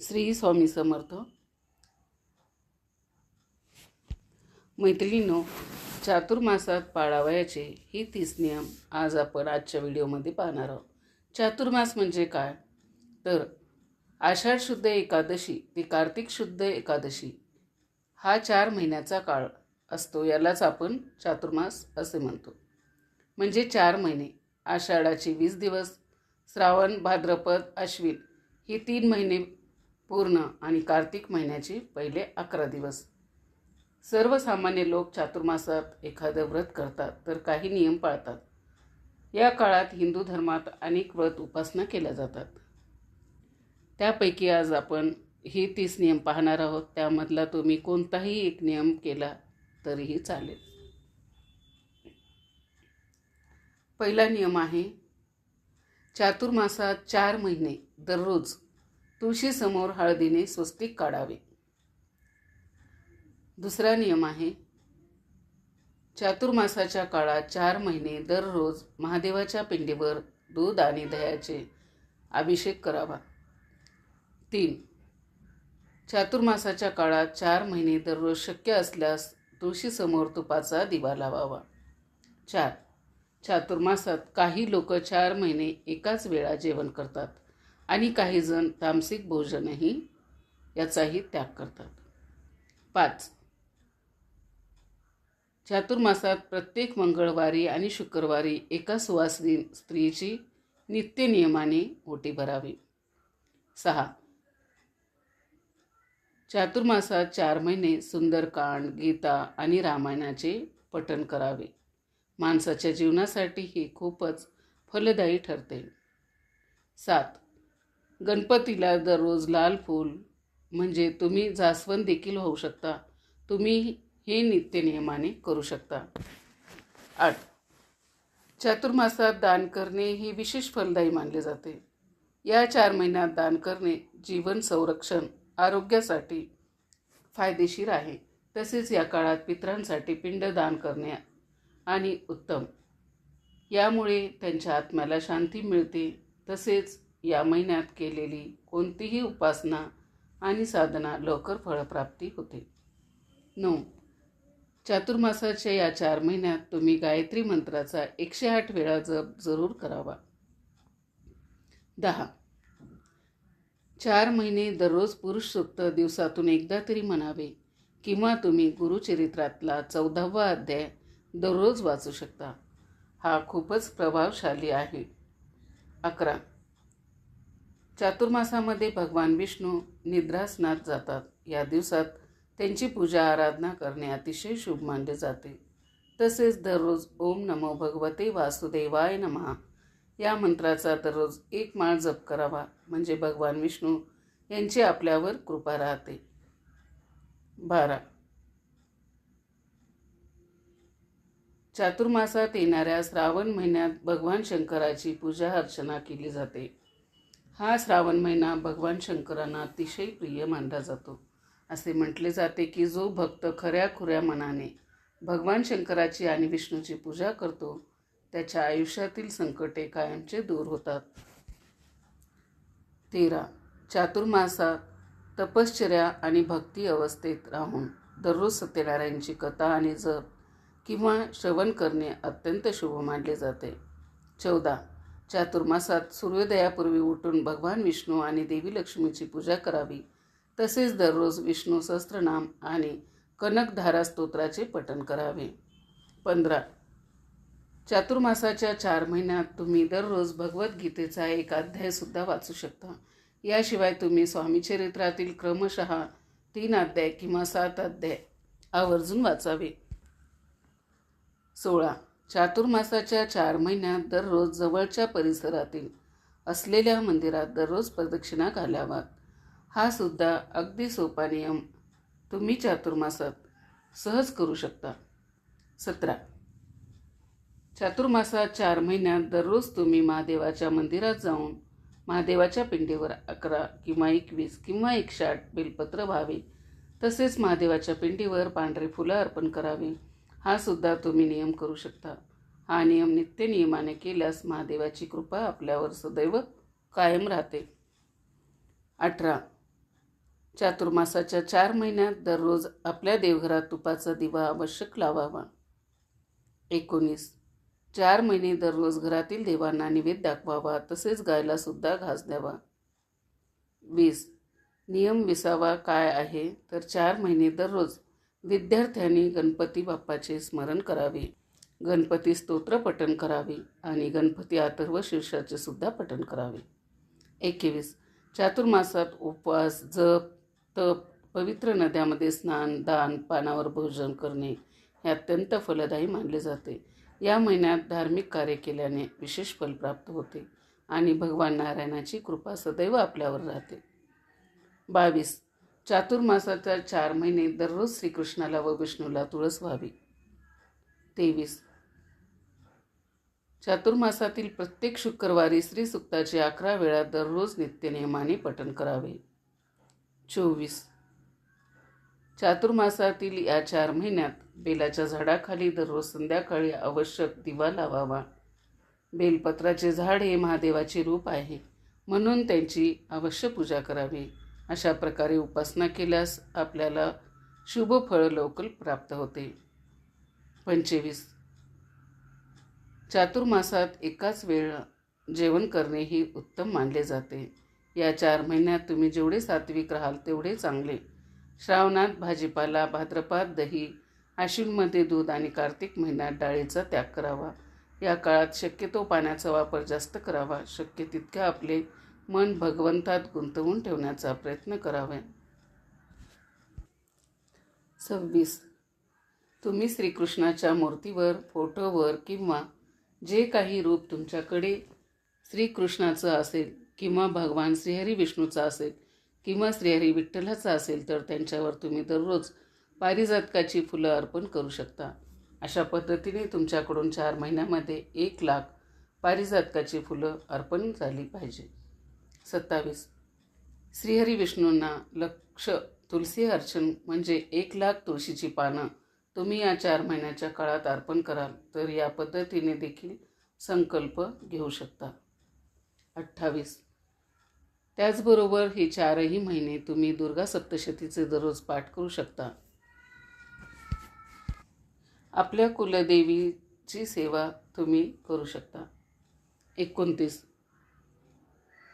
श्री स्वामी समर्थ. मैत्रिणींनो, चातुर्मासात पाळावयाचे ही 30 नियम आज आपण आजच्या व्हिडिओमध्ये पाहणार आहोत. चातुर्मास म्हणजे काय? तर आषाढ शुद्ध एकादशी ते कार्तिक शुद्ध एकादशी हा 4 महिन्याचा काळ असतो. यालाच आपण चातुर्मास असे म्हणतो. म्हणजे 4 महिने, आषाढाचे 20 दिवस, श्रावण, भाद्रपद, अश्विन ही 3 महिने पूर्ण आणि कार्तिक महिन्याचे पहिले 11 दिवस. सर्वसामान्य लोक चातुर्मासात एखादं व्रत करतात तर काही नियम पाळतात. या काळात हिंदू धर्मात अनेक व्रत उपासना केल्या जातात. त्यापैकी आज आपण हे 30 नियम पाहणार आहोत. त्यामधला तुम्ही कोणताही एक नियम केला तरीही चालेल. पहिला नियम आहे, चातुर्मासात 4 महिने दररोज तुळशीसमोर हळदीने स्वस्तिक काढावे. दुसरा नियम आहे, चातुर्मासाच्या काळात 4 महिने दररोज महादेवाच्या पिंडीवर दूध आणि दह्याचे अभिषेक करावा. 3. चातुर्मासाच्या काळात 4 महिने दररोज शक्य असल्यास तुळशीसमोर तुपाचा दिवा लावावा. 4. चातुर्मासात काही लोक 4 महिने एकाच वेळा जेवण करतात आणि काही जण तामसिक भोजनही याचाही त्याग करतात. 5. चातुर्मासात प्रत्येक मंगळवारी आणि शुक्रवारी एका सुवासिनी स्त्रीची नित्य नियमाने ओटी भरावी. 6. चातुर्मासात 4 महिने सुंदरकांड, गीता आणि रामायणाचे पठण करावे. माणसाच्या जीवनासाठी हे खूपच फलदायी ठरते. 7. गणपतीला दररोज लाल फूल म्हणजे तुम्ही जास्वंद देखील होऊ शकता. तुम्ही हे नित्य नियमाने करू शकता. 8. चातुर्मासात दान करणे हे विशेष फलदायी मानले जाते. या 4 महिन्यात दान करणे जीवन संरक्षण आरोग्यासाठी फायदेशीर आहे. तसेच या काळात पितरांसाठी पिंड दान करणे आणि उत्तम. यामुळे त्यांच्या आत्म्याला शांती मिळते. तसेच या महिन्यात केलेली कोणतीही उपासना आणि साधना लवकर फळप्राप्ती होते. 9. चातुर्मासाच्या या 4 महिन्यात तुम्ही गायत्री मंत्राचा 108 वेळा जप जरूर करावा. 10. 4 महिने दररोज पुरुष सूक्त दिवसातून एकदा तरी म्हणावे किंवा तुम्ही गुरुचरित्रातला 14वा अध्याय दररोज वाचू शकता. हा खूपच प्रभावशाली आहे. 11. चातुर्मासामध्ये भगवान विष्णू निद्रासनात जातात. या दिवसात त्यांची पूजा आराधना करणे अतिशय शुभ मानले जाते. तसेच दररोज ओम नमो भगवते वासुदेवाय नमः या मंत्राचा दररोज 1 माळ जप करावा. म्हणजे भगवान विष्णू यांची आपल्यावर कृपा राहते. 12. चातुर्मासात येणाऱ्या श्रावण महिन्यात भगवान शंकराची पूजा अर्चना केली जाते. हा श्रावण महिना भगवान शंकरांना अतिशय प्रिय मानला जातो. असे म्हटले जाते की जो भक्त खऱ्याखुऱ्या मनाने भगवान शंकराची आणि विष्णूची पूजा करतो त्याच्या आयुष्यातील संकटे कायमचे दूर होतात. 13. चातुर्मासात तपश्चर्या आणि भक्ती अवस्थेत राहून दररोज सत्यनारायणची कथा आणि जप किंवा श्रवण करणे अत्यंत शुभ मानले जाते. 14. चातुर्मासात सूर्योदयापूर्वी उठून भगवान विष्णू आणि देवी लक्ष्मीची पूजा करावी. तसेच दररोज विष्णू सहस्त्रनाम आणि कनकधारा स्तोत्राचे पठण करावे. 15. चातुर्मासाच्या 4 महिन्यात तुम्ही दररोज भगवद्गीतेचा 1 अध्यायसुद्धा वाचू शकता. याशिवाय तुम्ही स्वामीचरित्रातील क्रमशः 3 अध्याय किंवा 7 अध्याय आवर्जून वाचावे. 16. चातुर्मासाच्या 4 महिन्यात दररोज जवळच्या परिसरातील असलेल्या मंदिरात दररोज प्रदक्षिणा घालाव्यात. हा सुद्धा अगदी सोपा नियम तुम्ही चातुर्मासात सहज करू शकता. 17. चातुर्मासात 4 महिन्यात दररोज तुम्ही महादेवाच्या मंदिरात जाऊन महादेवाच्या पिंडीवर 11 किंवा 21 किंवा 108 बेलपत्र व्हावे. तसेच महादेवाच्या पिंडीवर पांढरे फुलं अर्पण करावे. हा सुद्धा तुम्ही नियम करू शकता. हा नियम नित्य नियमाने केल्यास महादेवाची कृपा आपल्यावर सदैव कायम राहते. 18. चातुर्मासाच्या 4 महिन्यात दररोज आपल्या देवघरात तुपाचा दिवा आवश्यक लावावा. 19. 4 महिने दररोज घरातील देवांना निवेद दाखवावा, तसेच गायला सुद्धा घास द्यावा. 20. नियम 20वा काय आहे तर 4 महिने दररोज विद्यार्थ्यांनी गणपती बाप्पाचे स्मरण करावे, गणपती स्तोत्र पठण करावे आणि गणपती अथर्व शीर्षाचे सुद्धा पठण करावे. 21. चातुर्मासात उपवास, जप, तप, पवित्र नद्यामध्ये स्नान, दान, पानावर भोजन करणे हे अत्यंत फलदायी मानले जाते. या महिन्यात धार्मिक कार्य केल्याने विशेष फल प्राप्त होते आणि भगवान नारायणाची कृपा सदैव आपल्यावर राहते. 22. चातुर्मासाच्या 4 महिने दररोज श्रीकृष्णाला व विष्णूला तुळस व्हावी. 23. चातुर्मासातील प्रत्येक शुक्रवारी श्रीसूक्ताचे 11 वेळा दररोज नित्यनियमाने पठण करावे. 24. चातुर्मासातील या 4 महिन्यात बेलाच्या झाडाखाली दररोज संध्याकाळी आवश्यक दिवा लावावा. बेलपत्राचे झाड हे महादेवाचे रूप आहे, म्हणून त्यांची अवश्य पूजा करावी. अशा प्रकारे उपासना केल्यास आपल्याला शुभ फळ लवकर प्राप्त होते. 25. चातुर्मासात एकाच वेळ जेवण करणे ही उत्तम मानले जाते. या 4 महिन्यात तुम्ही जेवढे सात्विक राहाल तेवढे चांगले. श्रावणात भाजीपाला, भाद्रपदात दही, आश्विनमध्ये दूध आणि कार्तिक महिन्यात डाळीचा त्याग करावा. या काळात शक्यतो पाण्याचा वापर जास्त करावा. शक्य तितके आपले मन भगवंतात गुंतवून ठेवण्याचा प्रयत्न करावा. 26. तुम्ही श्रीकृष्णाच्या मूर्तीवर, फोटोवर किंवा जे काही रूप तुमच्याकडे श्रीकृष्णाचं असेल किंवा भगवान श्रीहरी विष्णूचा असेल किंवा श्रीहरी विठ्ठलाचा असेल तर त्यांच्यावर तुम्ही दररोज पारिजातकाची फुलं अर्पण करू शकता. अशा पद्धतीने तुमच्याकडून 4 महिन्यामध्ये 1,00,000 पारिजातकाची फुलं अर्पण झाली पाहिजे. 27. श्रीहरी विष्णूंना लक्ष तुलसी अर्चन म्हणजे 1,00,000 तुळशीची पानं तुम्ही या 4 महिन्याच्या काळात अर्पण कराल तर या पद्धतीने देखील संकल्प घेऊ शकता. 28. त्याचबरोबर हे 4ही महिने तुम्ही दुर्गा सप्तशतीचे दररोज पाठ करू शकता. आपल्या कुलदेवीची सेवा तुम्ही करू शकता. 29.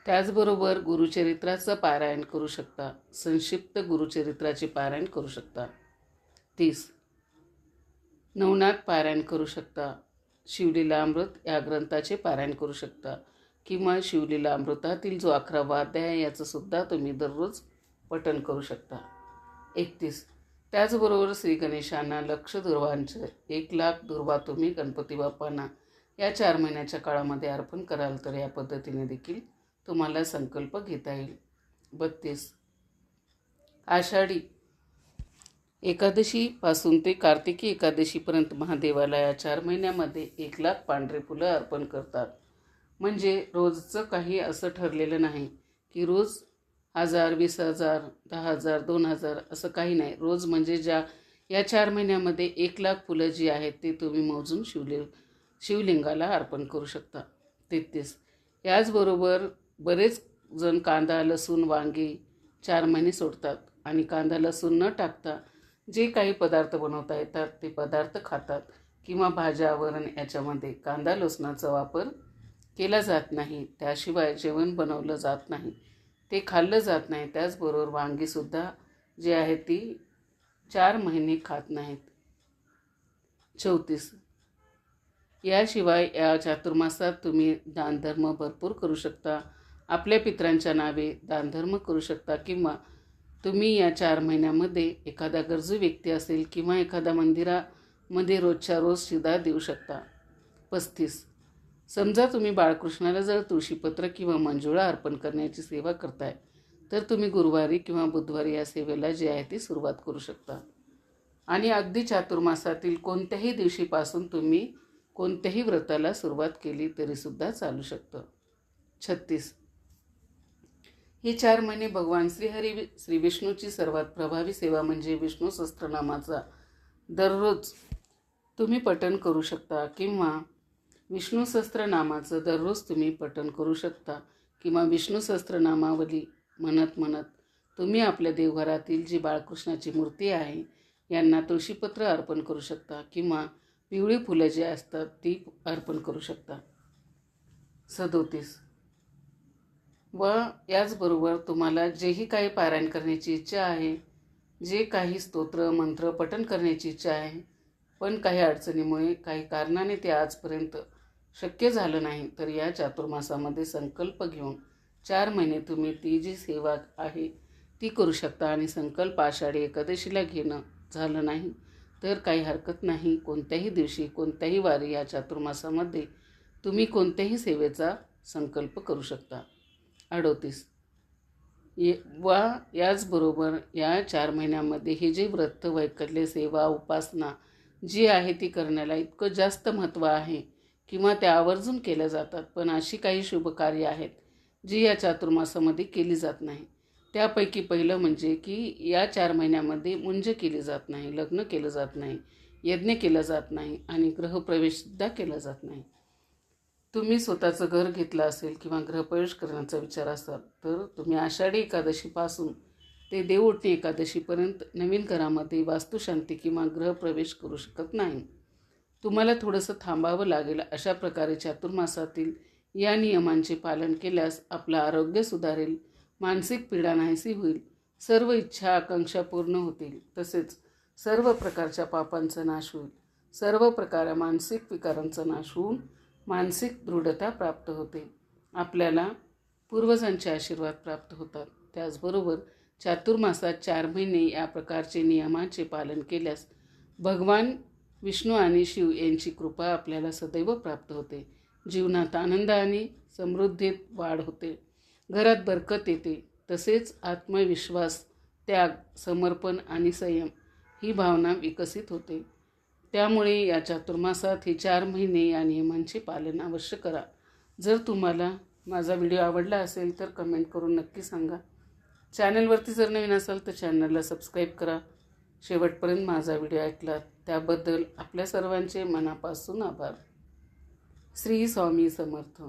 त्याचबरोबर गुरुचरित्राचं पारायण करू शकता. संक्षिप्त गुरुचरित्राचे पारायण करू शकता. 30. नवनाथ पारायण करू शकता. शिवलीलामृत या ग्रंथाचे पारायण करू शकता किंवा शिवलीलामृतातील जो 11वा अध्याय आहे याचं सुद्धा तुम्ही दररोज पठण करू शकता. 31. त्याचबरोबर श्री गणेशांना लक्ष दुर्वांचे 1,00,000 दुर्वा तुम्ही गणपती बाप्पांना या 4 महिन्याच्या काळामध्ये अर्पण कराल तर या पद्धतीने देखील तुम्हाला संकल्प घेता येईल. 32. आषाढी एकादशीपासून ते कार्तिकी एकादशीपर्यंत महादेवाला या 4 महिन्यामध्ये 1,00,000 पांढरे फुलं अर्पण करतात. म्हणजे रोजचं काही असं ठरलेलं नाही की रोज 1,000, 20,000, 10,000, 2,000 असं काही नाही. रोज म्हणजे या 4 महिन्यामध्ये 1,00,000 फुलं जी आहेत ते तुम्ही मोजून शिवलिंगाला अर्पण करू शकता. 33. याचबरोबर बरेच जण कांदा, लसूण, वांगी 4 महिने सोडतात आणि कांदा, लसूण न टाकता जे काही पदार्थ बनवता येतात ते पदार्थ खातात किंवा भाज्या, वरण याच्यामध्ये कांदा, लसणाचा वापर केला जात नाही. त्याशिवाय जेवण बनवलं जात नाही, ते खाल्लं जात नाही. त्याचबरोबर वांगीसुद्धा जी आहे ती 4 महिने खात नाहीत. 34. याशिवाय या चातुर्मासात तुम्ही दानधर्म भरपूर करू शकता. आपल्या पितरांच्या नावे दानधर्म करू शकता किंवा तुम्ही या 4 महिन्यामध्ये एखादा गरजू व्यक्ती असेल किंवा एखाद्या मंदिरामध्ये रोजच्या रोज शिदा देऊ शकता. 35. समजा तुम्ही बाळकृष्णाला जर तुळशीपत्र किंवा मंजुळा अर्पण करण्याची सेवा करताय तर तुम्ही गुरुवारी किंवा बुधवारी या सेवेला जी आहे ती सुरुवात करू शकता आणि अगदी चातुर्मासातील कोणत्याही दिवशीपासून तुम्ही कोणत्याही व्रताला सुरुवात केली तरीसुद्धा चालू शकतं. 36. हे 4 महिने भगवान श्री विष्णूची सर्वात प्रभावी सेवा म्हणजे विष्णू सहस्त्रनामाचा दररोज तुम्ही पठण करू शकता किंवा विष्णू सहस्त्रनामाचं दररोज तुम्ही पठण करू शकता किंवा विष्णू सहस्त्रनामावली म्हणत तुम्ही आपल्या देवघरातील जी बाळकृष्णाची मूर्ती आहे यांना तुळशीपत्र अर्पण करू शकता किंवा पिवळी फुलं जी असतात ती अर्पण करू शकता. 37 व याचबरोबर तुम्हाला जेही काही पारायण करण्याची इच्छा आहे, जे काही स्तोत्र मंत्र पठण करण्याची इच्छा आहे, पण काही अडचणीमुळे काही कारणाने ते आजपर्यंत शक्य झालं नाही, तर या चातुर्मासामध्ये संकल्प घेऊन 4 महिने तुम्ही ती जी सेवा आहे ती करू शकता. आणि संकल्प आषाढी एकादशीला घेणं झालं नाही तर काही हरकत नाही. कोणत्याही दिवशी कोणत्याही वारी या चातुर्मासामध्ये तुम्ही कोणत्याही सेवेचा संकल्प करू शकता. 38 व याचबरोबर या 4 महिन्यामध्ये हे जे व्रत वैकल्य सेवा उपासना जी आहे ती करण्याला इतकं जास्त महत्त्व आहे किंवा त्या आवर्जून केल्या जातात. पण अशी काही शुभ कार्य आहेत जी या चातुर्मासामध्ये केली जात नाही. त्यापैकी पहिलं म्हणजे की या 4 महिन्यामध्ये मुंज केली जात नाही, लग्न केलं जात नाही, यज्ञ केला जात नाही आणि गृहप्रवेशसुद्धा केला जात नाही. तुम्ही स्वतःचं घर घेतलं असेल किंवा गृहप्रवेश करण्याचा विचार असाल तर तुम्ही आषाढी एकादशीपासून ते देवउठणी एकादशीपर्यंत नवीन घरामध्ये वास्तुशांती किंवा गृहप्रवेश करू शकत नाही. तुम्हाला थोडंसं थांबावं लागेल. अशा प्रकारे चातुर्मासातील या नियमांचे पालन केल्यास आपलं आरोग्य सुधारेल, मानसिक पीडा नाहीशी होईल, सर्व इच्छा आकांक्षा पूर्ण होतील, तसेच सर्व प्रकारच्या पापांचा नाश होईल, सर्व प्रकार मानसिक विकारांचा नाश होऊन मानसिक दृढता प्राप्त होते, आपल्याला पूर्वजांचे आशीर्वाद प्राप्त होतात. त्याचबरोबर चातुर्मासात 4 महिने या प्रकारचे नियमांचे पालन केल्यास भगवान विष्णू आणि शिव यांची कृपा आपल्याला सदैव प्राप्त होते. जीवनात आनंद आणि समृद्धीत वाढ होते, घरात बरकत येते, तसेच आत्मविश्वास, त्याग, समर्पण आणि संयम ही भावना विकसित होते. त्यामुळे या चातुर्मासात हे 4 महिने या नियमांचे पालन अवश्य करा. जर तुम्हाला माझा व्हिडिओ आवडला असेल तर कमेंट करून नक्की सांगा. चॅनलवरती जर नवीन असाल तर चॅनलला सबस्क्राईब करा. शेवटपर्यंत माझा व्हिडिओ ऐकलात त्याबद्दल आपल्या सर्वांचे मनापासून आभार. श्री स्वामी समर्थ.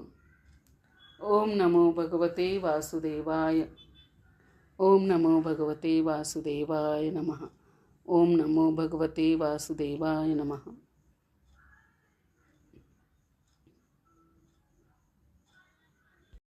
ओम नमो भगवते वासुदेवाय. ओम नमो भगवते वासुदेवाय नमः. ओम नमो भगवते वासुदेवाय नमः.